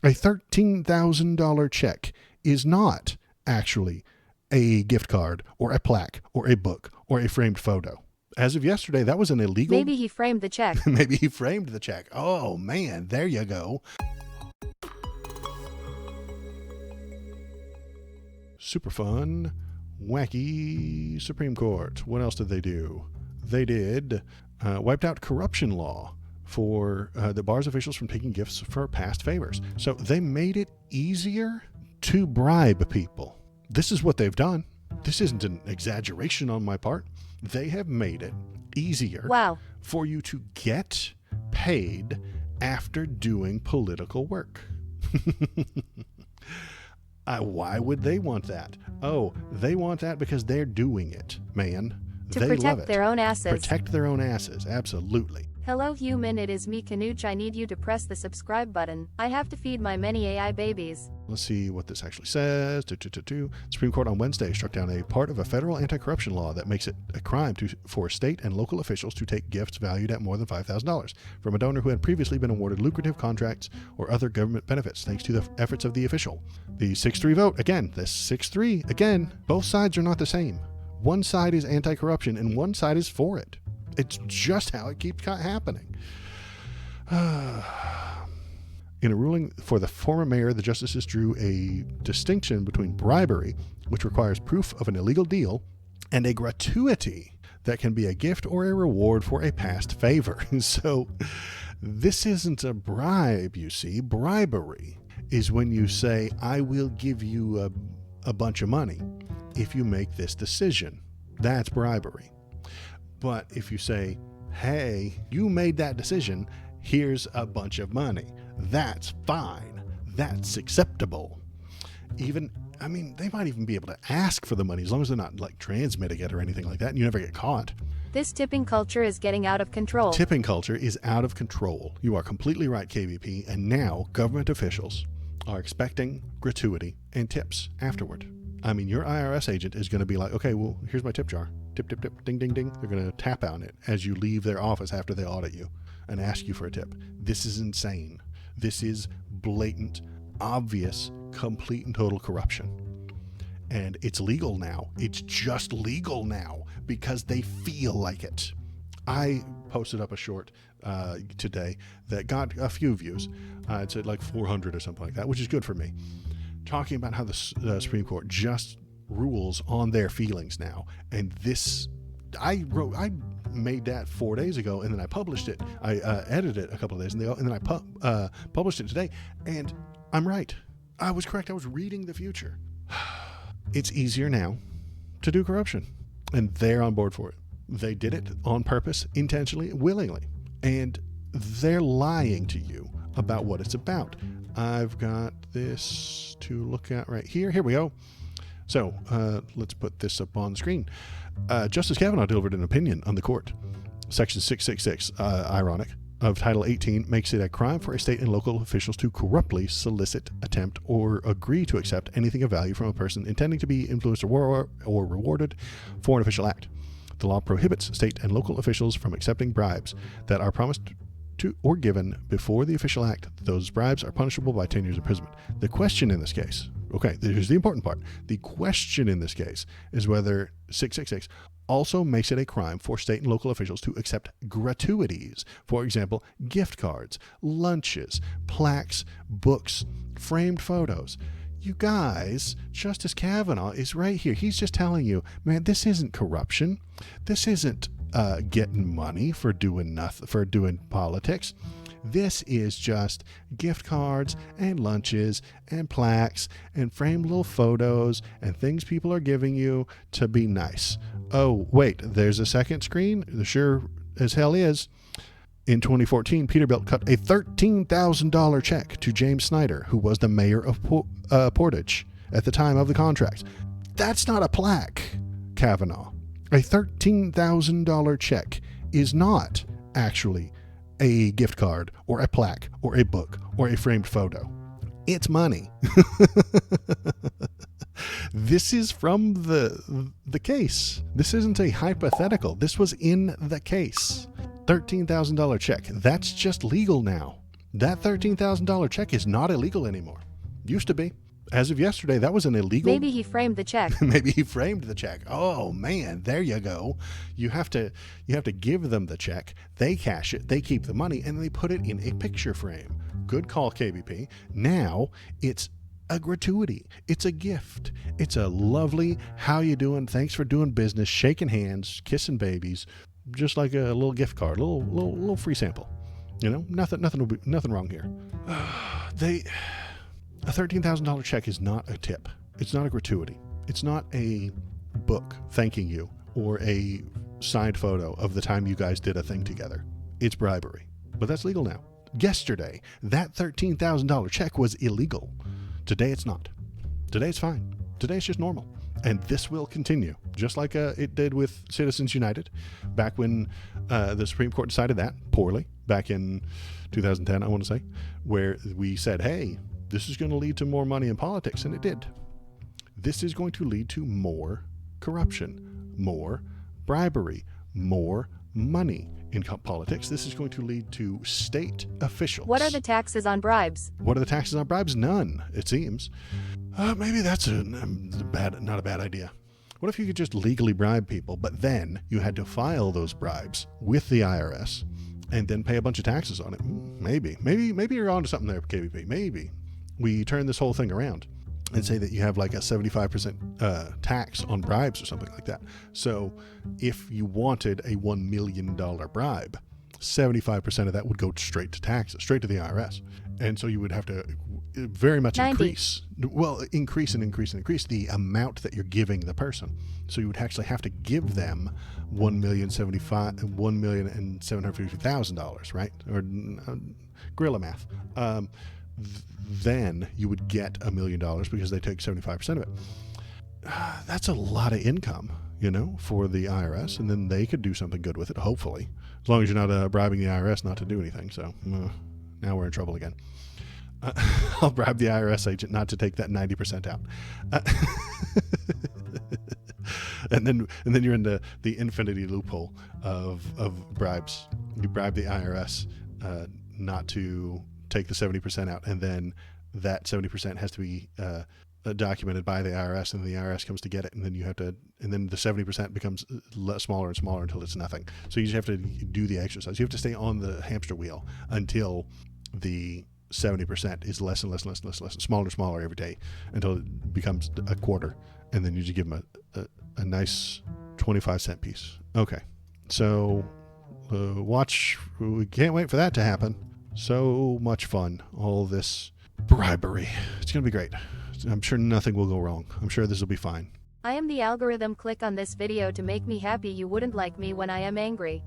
A $13,000 check is not actually a gift card or a plaque or a book or a framed photo. As of yesterday, that was an illegal... Maybe he framed the check. Maybe he framed the check. Oh, man, there you go. Super fun, wacky Supreme Court. What else did they do? They did wiped out corruption law for that bars officials from taking gifts for past favors. So they made it easier to bribe people. This is what they've done. This isn't an exaggeration on my part. They have made it easier for you to get paid after doing political work. Why would they want that? Oh, they want that because they're doing it, man. To protect their own asses. Protect their own asses, absolutely. Hello human, it is me Canuch. I need you to press the subscribe button. I have to feed my many AI babies. Let's see what this actually says. Supreme Court on Wednesday struck down a part of a federal anti-corruption law that makes it a crime for state and local officials to take gifts valued at more than $5,000 from a donor who had previously been awarded lucrative contracts or other government benefits thanks to the efforts of the official. The 6-3 vote, again, this 6-3, again, both sides are not the same. One side is anti-corruption and one side is for it. It's just how it keeps happening. In a ruling for the former mayor, the justices drew a distinction between bribery, which requires proof of an illegal deal, and a gratuity that can be a gift or a reward for a past favor. So this isn't a bribe, you see. Bribery is when you say, I will give you a bunch of money if you make this decision. That's bribery. But if you say, hey, you made that decision, here's a bunch of money, that's fine. That's acceptable. They might even be able to ask for the money as long as they're not like transmitting it or anything like that, and you never get caught. This tipping culture is getting out of control. Tipping culture is out of control. You are completely right, KVP, and now government officials are expecting gratuity and tips afterward. Your IRS agent is going to be like, okay, well, here's my tip jar. Tip, tip, tip, ding, ding, ding. They're going to tap on it as you leave their office after they audit you and ask you for a tip. This is insane. This is blatant, obvious, complete and total corruption. And it's legal now. It's just legal now because they feel like it. I posted up a short today that got a few views. It's at like 400 or something like that, which is good for me. Talking about how the Supreme Court just rules on their feelings now. And this, I made that 4 days ago, and then I published it. I edited it a couple of days ago, and then I published it today. And I'm right. I was correct. I was reading the future. It's easier now to do corruption, and they're on board for it. They did it on purpose, intentionally, willingly, and they're lying to you about what it's about. I've got this to look at right here. Here we go. So let's put this up on the screen. Justice Kavanaugh delivered an opinion on the court. Section 666, ironic, of Title 18 makes it a crime for a state and local officials to corruptly solicit, attempt, or agree to accept anything of value from a person intending to be influenced or rewarded for an official act. The law prohibits state and local officials from accepting bribes that are promised to or given before the official act. Those bribes are punishable by 10 years imprisonment. The question in this case, okay, here's the important part. The question in this case is whether 666 also makes it a crime for state and local officials to accept gratuities. For example, gift cards, lunches, plaques, books, framed photos. You guys, Justice Kavanaugh is right here. He's just telling you, man, this isn't corruption. This isn't getting money for doing nothing, for doing politics. This is just gift cards and lunches and plaques and framed little photos and things people are giving you to be nice. Oh, wait, there's a second screen? There sure as hell is. In 2014, Peterbilt cut a $13,000 check to James Snyder, who was the mayor of Portage at the time of the contract. That's not a plaque, Kavanaugh. A $13,000 check is not actually a gift card or a plaque or a book or a framed photo. It's money. This is from the case. This isn't a hypothetical. This was in the case. $13,000 check. That's just legal now. That $13,000 check is not illegal anymore. Used to be. As of yesterday, that was an illegal. Maybe he framed the check. Maybe he framed the check. Oh man, there you go. You have to give them the check. They cash it. They keep the money, and they put it in a picture frame. Good call, KBP. Now it's a gratuity. It's a gift. It's a lovely, how you doing? Thanks for doing business. Shaking hands, kissing babies, just like a little gift card, little free sample. You know, nothing wrong here. A $13,000 check is not a tip. It's not a gratuity. It's not a book thanking you or a signed photo of the time you guys did a thing together. It's bribery. But that's legal now. Yesterday, that $13,000 check was illegal. Today it's not. Today it's fine. Today it's just normal. And this will continue, just like it did with Citizens United back when the Supreme Court decided that poorly back in 2010, I want to say, where we said, hey, this is going to lead to more money in politics, and it did. This is going to lead to more corruption, more bribery, more money in politics. This is going to lead to state officials. What are the taxes on bribes? What are the taxes on bribes? None, it seems. Maybe that's not a bad idea. What if you could just legally bribe people, but then you had to file those bribes with the IRS and then pay a bunch of taxes on it? Maybe you're onto something there, KBP. Maybe we turn this whole thing around and say that you have like a 75% tax on bribes or something like that. So if you wanted a $1 million bribe, 75% of that would go straight to taxes, straight to the IRS. And so you would have to very much 90. increase the amount that you're giving the person. So you would actually have to give them $1,750,000, right? Or guerrilla math. Then you would get $1 million because they take 75% of it. That's a lot of income, for the IRS, and then they could do something good with it, hopefully, as long as you're not bribing the IRS not to do anything. So now we're in trouble again. I'll bribe the IRS agent not to take that 90% out. And then you're in the infinity loophole of bribes. You bribe the IRS not to take the 70% out, and then that 70% has to be documented by the IRS, and the IRS comes to get it, and then and then the 70% becomes smaller and smaller until it's nothing. So you just have to do the exercise. You have to stay on the hamster wheel until the 70% is less and less, smaller and smaller every day until it becomes a quarter, and then you just give them a nice 25-cent piece. Okay, so we can't wait for that to happen. So much fun, all this bribery. It's going to be great. I'm sure nothing will go wrong. I'm sure this will be fine. I am the algorithm. Click on this video to make me happy. You wouldn't like me when I am angry.